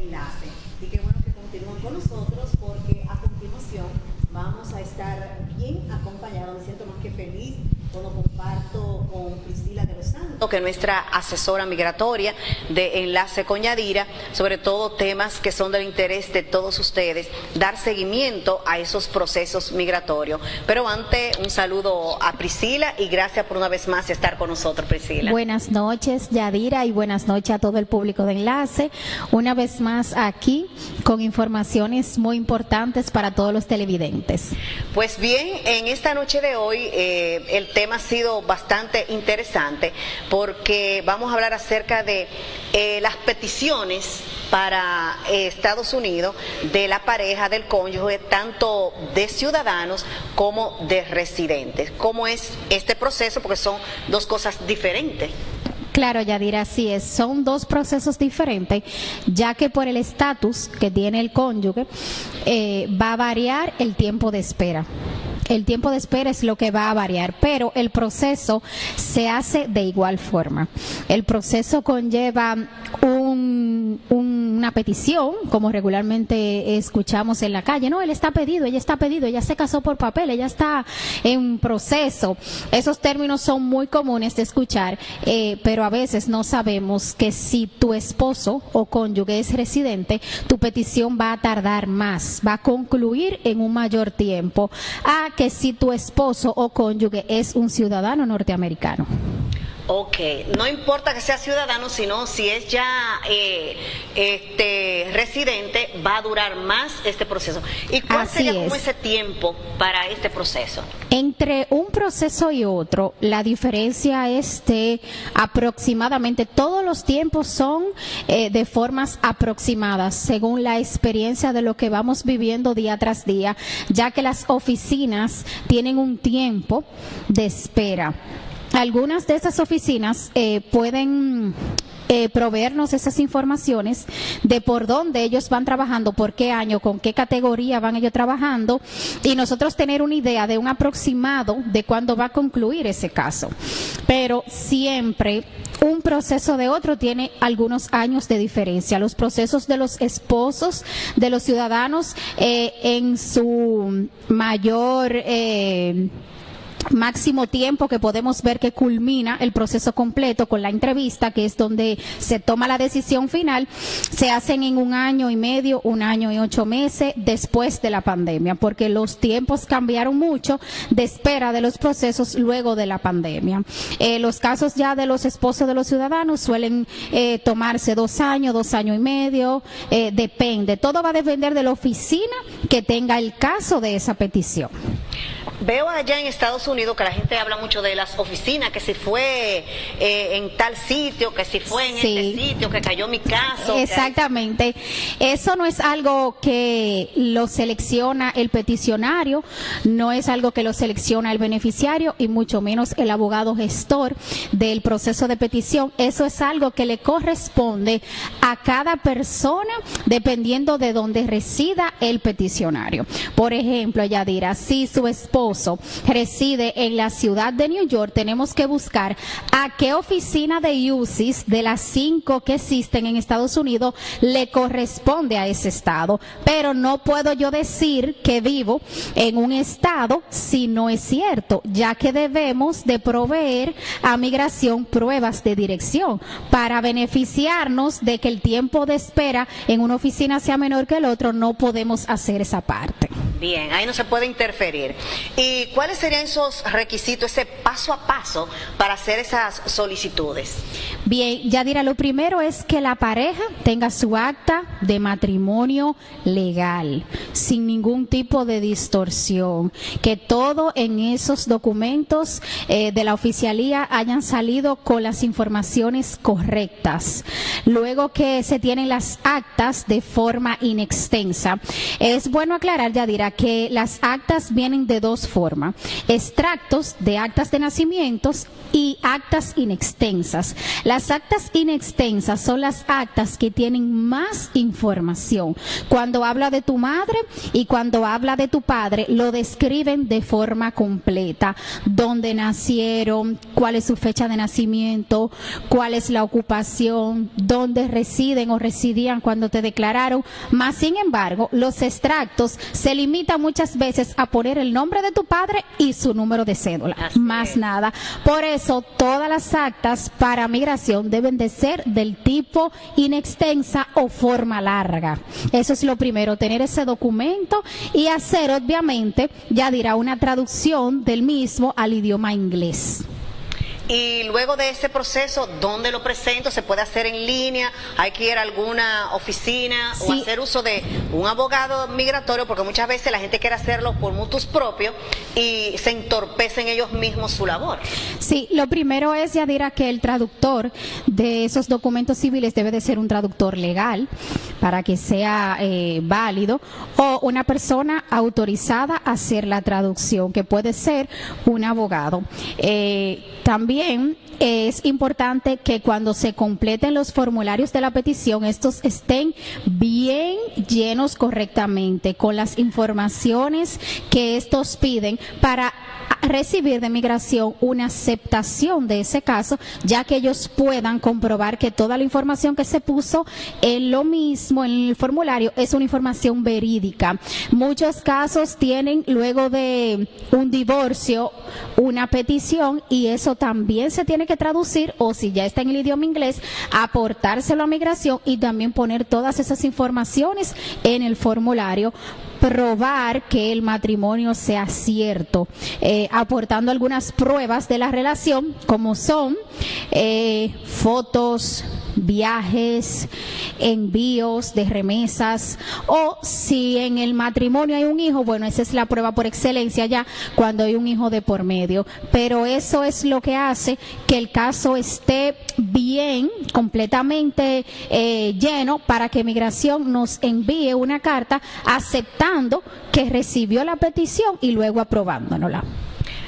enlace. Y qué bueno que continúen con nosotros porque a continuación vamos a estar bien acompañados. Me siento más que feliz cuando comparto con Priscila de los Santos, que es nuestra asesora migratoria de Enlace con Yadira, sobre todo temas que son del interés de todos ustedes, dar seguimiento a esos procesos migratorios. Pero antes, un saludo a Priscila y gracias por una vez más estar con nosotros, Priscila. Buenas noches, Yadira, y buenas noches a todo el público de Enlace. Una vez más aquí con informaciones muy importantes para todos los televidentes. Pues bien, en esta noche de hoy el tema ha sido bastante interesante porque vamos a hablar acerca de las peticiones para Estados Unidos de la pareja, del cónyuge, tanto de ciudadanos como de residentes. ¿Cómo es este proceso? Porque son dos cosas diferentes. Claro, Yadira, así es. Son dos procesos diferentes, ya que por el estatus que tiene el cónyuge va a variar el tiempo de espera. El tiempo de espera es lo que va a variar, pero el proceso se hace de igual forma. El proceso conlleva una petición, como regularmente escuchamos en la calle. No, él está pedido, ella se casó por papel, ella está en proceso. Esos términos son muy comunes de escuchar, pero a veces no sabemos que si tu esposo o cónyuge es residente, tu petición va a tardar más, va a concluir en un mayor tiempo a que si tu esposo o cónyuge es un ciudadano norteamericano. Ok, no importa que sea ciudadano, sino si es ya residente, va a durar más este proceso. ¿Y cuál sería como ese tiempo para este proceso? Entre un proceso y otro, la diferencia es de aproximadamente, todos los tiempos son de formas aproximadas, según la experiencia de lo que vamos viviendo día tras día, ya que las oficinas tienen un tiempo de espera. Algunas de esas oficinas pueden proveernos esas informaciones de por dónde ellos van trabajando, por qué año, con qué categoría van ellos trabajando, y nosotros tener una idea de un aproximado de cuándo va a concluir ese caso. Pero siempre un proceso de otro tiene algunos años de diferencia. Los procesos de los esposos, de los ciudadanos, en su mayor máximo tiempo que podemos ver que culmina el proceso completo con la entrevista, que es donde se toma la decisión final, se hacen en 1 año y medio, 1 año y 8 meses después de la pandemia, porque los tiempos cambiaron mucho de espera de los procesos luego de la pandemia. Los casos ya de los esposos de los ciudadanos suelen tomarse 2 años, 2 años y medio, depende. Todo va a depender de la oficina que tenga el caso de esa petición. Veo allá en Estados Unidos que la gente habla mucho de las oficinas, que si fue en tal sitio, que si fue en este sitio, que cayó mi caso. Exactamente. Eso no es algo que lo selecciona el peticionario, no es algo que lo selecciona el beneficiario y mucho menos el abogado gestor del proceso de petición. Eso es algo que le corresponde a cada persona dependiendo de donde resida el peticionario. Por ejemplo, Yadira, si su esposo reside en la ciudad de New York, tenemos que buscar a qué oficina de UCIS de las 5 que existen en Estados Unidos le corresponde a ese estado. Pero no puedo yo decir que vivo en un estado si no es cierto, ya que debemos de proveer a migración pruebas de dirección para beneficiarnos de que el tiempo de espera en una oficina sea menor que el otro. No podemos hacer esa parte. Bien, ahí no se puede interferir. ¿Y cuáles serían esos requisitos, ese paso a paso para hacer esas solicitudes? Bien, Yadira, lo primero es que la pareja tenga su acta de matrimonio legal, sin ningún tipo de distorsión, que todo en esos documentos de la oficialía hayan salido con las informaciones correctas. Luego que se tienen las actas de forma inextensa. Es bueno aclarar, Yadira, Yadira, que las actas vienen de dos formas: extractos de actas de nacimientos y actas inextensas. Las actas inextensas son las actas que tienen más información. Cuando habla de tu madre y cuando habla de tu padre, lo describen de forma completa: dónde nacieron, cuál es su fecha de nacimiento, cuál es la ocupación, dónde residen o residían cuando te declararon. Más sin embargo, los extractos se limitan muchas veces a poner el nombre de tu padre y su número de cédula, más nada. Por eso todas las actas para migración deben de ser del tipo inextensa o forma larga. Eso es lo primero, tener ese documento y hacer, obviamente, Yadira, una traducción del mismo al idioma inglés. Y luego de ese proceso, ¿dónde lo presento? ¿Se puede hacer en línea? ¿Hay que ir a alguna oficina o hacer uso de un abogado migratorio? Porque muchas veces la gente quiere hacerlo por mutuos propios y se entorpecen ellos mismos su labor. Sí, lo primero es, Yadira, que el traductor de esos documentos civiles debe de ser un traductor legal para que sea válido, o una persona autorizada a hacer la traducción, que puede ser un abogado. También es importante que cuando se completen los formularios de la petición, estos estén bien llenos correctamente con las informaciones que estos piden para recibir de migración una aceptación de ese caso, ya que ellos puedan comprobar que toda la información que se puso en lo mismo, en el formulario, es una información verídica. Muchos casos tienen, luego de un divorcio, una petición, y eso también se tiene que traducir, o si ya está en el idioma inglés, aportárselo a migración y también poner todas esas informaciones en el formulario, probar que el matrimonio sea cierto, aportando algunas pruebas de la relación, como son fotos, viajes, envíos de remesas, o si en el matrimonio hay un hijo, bueno, esa es la prueba por excelencia ya cuando hay un hijo de por medio. Pero eso es lo que hace que el caso esté bien, completamente lleno, para que migración nos envíe una carta aceptando que recibió la petición y luego aprobándonosla.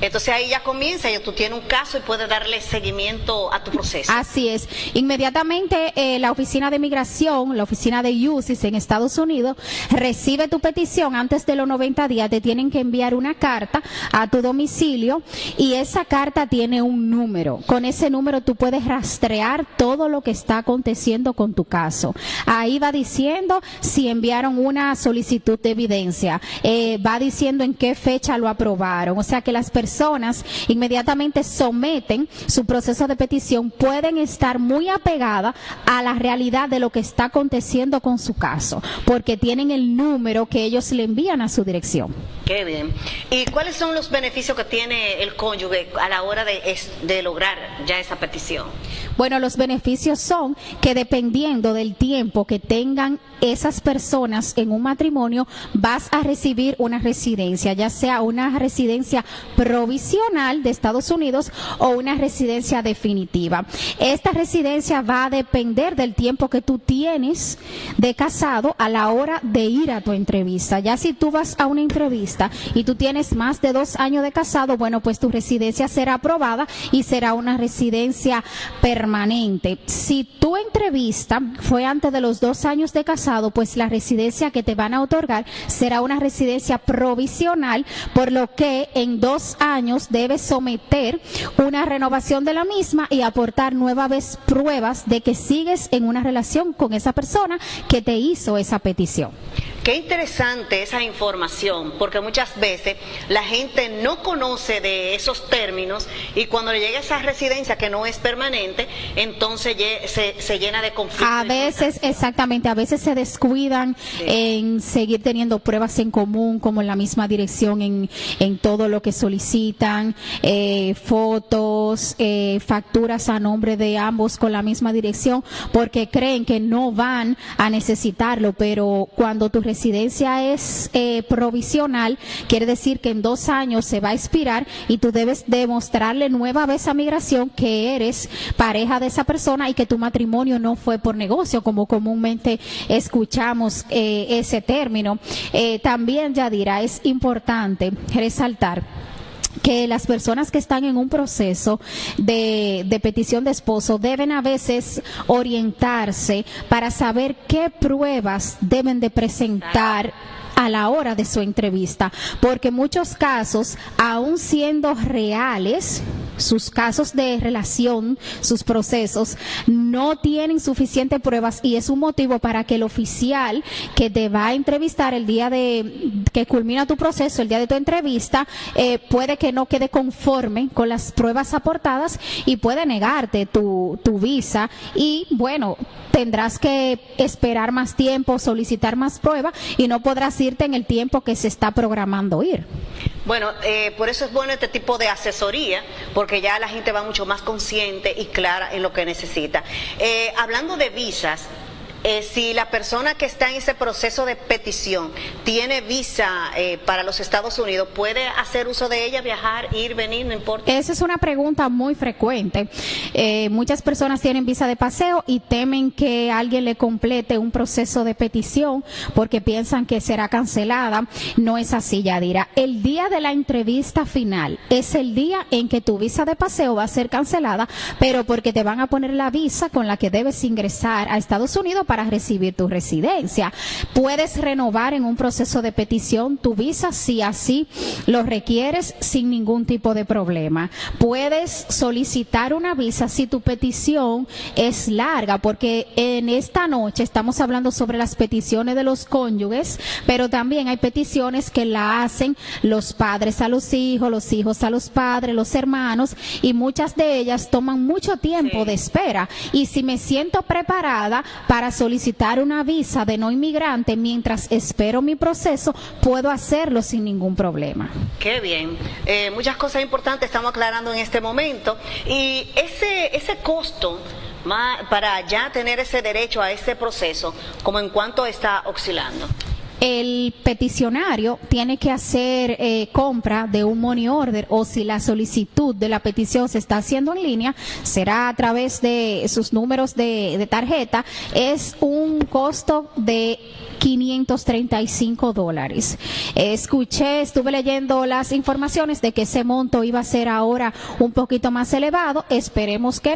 Entonces ahí ya comienza, ya tú tienes un caso y puedes darle seguimiento a tu proceso. Así es. Inmediatamente la oficina de migración, la oficina de UCIS en Estados Unidos, recibe tu petición. Antes de los 90 días te tienen que enviar una carta a tu domicilio, y esa carta tiene un número. Con ese número tú puedes rastrear todo lo que está aconteciendo con tu caso. Ahí va diciendo si enviaron una solicitud de evidencia, va diciendo en qué fecha lo aprobaron. O sea que las personas inmediatamente someten su proceso de petición, pueden estar muy apegadas a la realidad de lo que está aconteciendo con su caso, porque tienen el número que ellos le envían a su dirección. Qué bien. ¿Y cuáles son los beneficios que tiene el cónyuge a la hora de lograr ya esa petición? Bueno, los beneficios son que, dependiendo del tiempo que tengan esas personas en un matrimonio, vas a recibir una residencia, ya sea una residencia provisional de Estados Unidos o una residencia definitiva. Esta residencia va a depender del tiempo que tú tienes de casado a la hora de ir a tu entrevista. Ya si tú vas a una entrevista y tú tienes más de 2 años de casado, bueno, pues tu residencia será aprobada y será una residencia permanente. Si tu entrevista fue antes de los 2 años de casado, pues la residencia que te van a otorgar será una residencia provisional, por lo que en 2 años debes someter una renovación de la misma y aportar nuevas pruebas de que sigues en una relación con esa persona que te hizo esa petición. Qué interesante esa información, porque muchas veces la gente no conoce de esos términos, y cuando le llega esa residencia que no es permanente, entonces se llena de conflicto. A veces, exactamente, a veces se descuidan en seguir teniendo pruebas en común, como la misma dirección en todo lo que solicitan, fotos, facturas a nombre de ambos con la misma dirección, porque creen que no van a necesitarlo, pero cuando tu residencia es provisional, quiere decir que en 2 años se va a expirar y tú debes demostrarle nueva vez a migración que eres pareja de esa persona y que tu matrimonio no fue por negocio, como comúnmente escuchamos ese término. También, Yadira, es importante resaltar que las personas que están en un proceso de petición de esposo deben a veces orientarse para saber qué pruebas deben de presentar a la hora de su entrevista, porque en muchos casos, aun siendo reales, sus casos de relación, sus procesos, no tienen suficientes pruebas y es un motivo para que el oficial que te va a entrevistar el día que culmina tu proceso, el día de tu entrevista, puede que no quede conforme con las pruebas aportadas y puede negarte tu visa y bueno, tendrás que esperar más tiempo, solicitar más pruebas y no podrás irte en el tiempo que se está programando ir. Bueno, por eso es bueno este tipo de asesoría, porque ya la gente va mucho más consciente y clara en lo que necesita. Hablando de visas, si la persona que está en ese proceso de petición tiene visa para los Estados Unidos, ¿puede hacer uso de ella, viajar, ir, venir, no importa? Esa es una pregunta muy frecuente. Muchas personas tienen visa de paseo y temen que alguien le complete un proceso de petición porque piensan que será cancelada. No es así, Yadira. El día de la entrevista final es el día en que tu visa de paseo va a ser cancelada, pero porque te van a poner la visa con la que debes ingresar a Estados Unidos para recibir tu residencia. Puedes renovar en un proceso de petición tu visa si así lo requieres sin ningún tipo de problema. Puedes solicitar una visa si tu petición es larga, porque en esta noche estamos hablando sobre las peticiones de los cónyuges, pero también hay peticiones que la hacen los padres a los hijos a los padres, los hermanos, y muchas de ellas toman mucho tiempo de espera. Y si me siento preparada para solicitar una visa de no inmigrante mientras espero mi proceso, puedo hacerlo sin ningún problema. Qué bien. Muchas cosas importantes estamos aclarando en este momento. Y ese costo para ya tener ese derecho a ese proceso, ¿como en cuánto está oscilando? El peticionario tiene que hacer compra de un money order, o si la solicitud de la petición se está haciendo en línea, será a través de sus números de tarjeta. Es un costo de $535. Estuve leyendo las informaciones de que ese monto iba a ser ahora un poquito más elevado. Esperemos que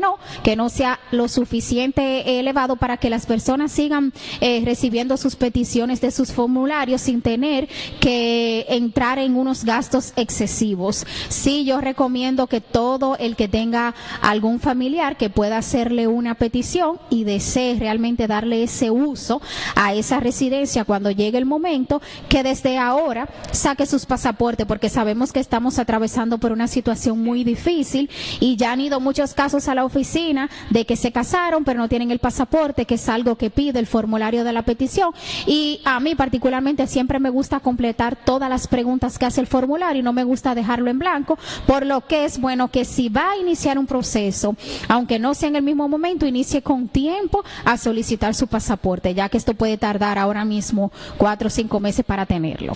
no sea lo suficiente elevado para que las personas sigan recibiendo sus peticiones de sus formularios sin tener que entrar en unos gastos excesivos. Sí, yo recomiendo que todo el que tenga algún familiar que pueda hacerle una petición y desee realmente darle ese uso a esa residencia cuando llegue el momento, que desde ahora saque sus pasaportes, porque sabemos que estamos atravesando por una situación muy difícil y ya han ido muchos casos a la oficina de que se casaron pero no tienen el pasaporte, que es algo que pide el formulario de la petición. Y a mí particularmente siempre me gusta completar todas las preguntas que hace el formulario y no me gusta dejarlo en blanco, por lo que es bueno que si va a iniciar un proceso, aunque no sea en el mismo momento, inicie con tiempo a solicitar su pasaporte, ya que esto puede tardar ahora mismo 4 o 5 meses para tenerlo.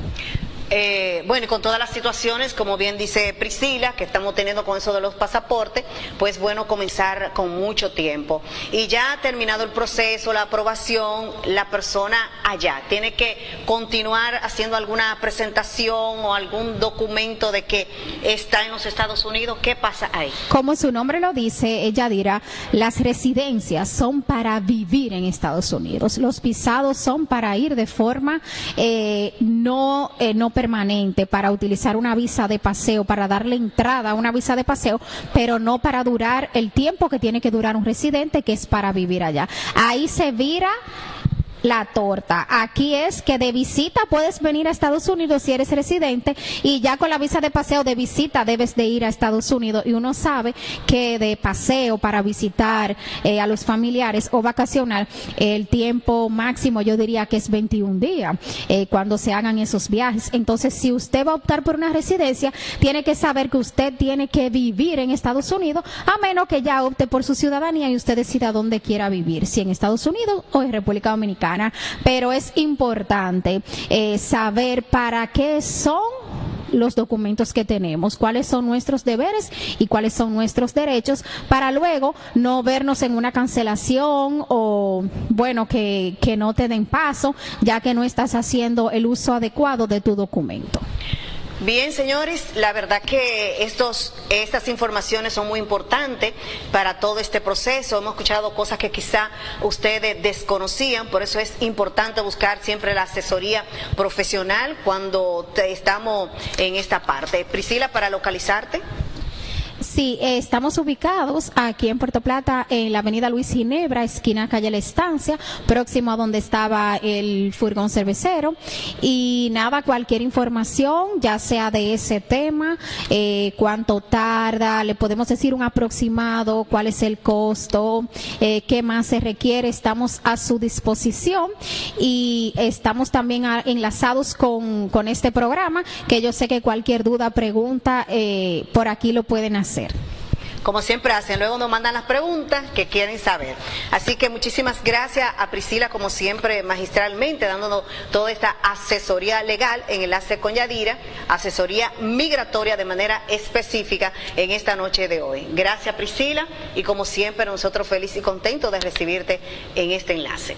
Bueno, y con todas las situaciones, como bien dice Priscila, que estamos teniendo con eso de los pasaportes, pues bueno, comenzar con mucho tiempo. Y ya terminado el proceso, la aprobación, la persona allá tiene que continuar haciendo alguna presentación o algún documento de que está en los Estados Unidos. ¿Qué pasa ahí? Como su nombre lo dice, Yadira, las residencias son para vivir en Estados Unidos. Los visados son para ir de forma no permanente, para utilizar una visa de paseo, para darle entrada a una visa de paseo, pero no para durar el tiempo que tiene que durar un residente, que es para vivir allá. Ahí se vira la torta. Aquí es que de visita puedes venir a Estados Unidos si eres residente, y ya con la visa de paseo de visita debes de ir a Estados Unidos, y uno sabe que de paseo para visitar a los familiares o vacacionar, el tiempo máximo yo diría que es 21 días cuando se hagan esos viajes. Entonces, si usted va a optar por una residencia, tiene que saber que usted tiene que vivir en Estados Unidos, a menos que ya opte por su ciudadanía y usted decida dónde quiera vivir, si en Estados Unidos o en República Dominicana. Dominicana, pero es importante saber para qué son los documentos que tenemos, cuáles son nuestros deberes y cuáles son nuestros derechos, para luego no vernos en una cancelación o, bueno, que no te den paso, ya que no estás haciendo el uso adecuado de tu documento. Bien, señores, la verdad que estas informaciones son muy importantes para todo este proceso. Hemos escuchado cosas que quizá ustedes desconocían, por eso es importante buscar siempre la asesoría profesional cuando estamos en esta parte. Priscila, para localizarte. Sí, estamos ubicados aquí en Puerto Plata, en la avenida Luis Ginebra, esquina calle La Estancia, próximo a donde estaba el furgón cervecero. Y nada, cualquier información, ya sea de ese tema, cuánto tarda, le podemos decir un aproximado, cuál es el costo, qué más se requiere, estamos a su disposición. Y estamos también enlazados con este programa, que yo sé que cualquier duda, pregunta, por aquí lo pueden hacer. Como siempre hacen, luego nos mandan las preguntas que quieren saber. Así que muchísimas gracias a Priscila, como siempre, magistralmente, dándonos toda esta asesoría legal en Enlace con Yadira, asesoría migratoria de manera específica en esta noche de hoy. Gracias, Priscila, y como siempre, nosotros felices y contentos de recibirte en este enlace.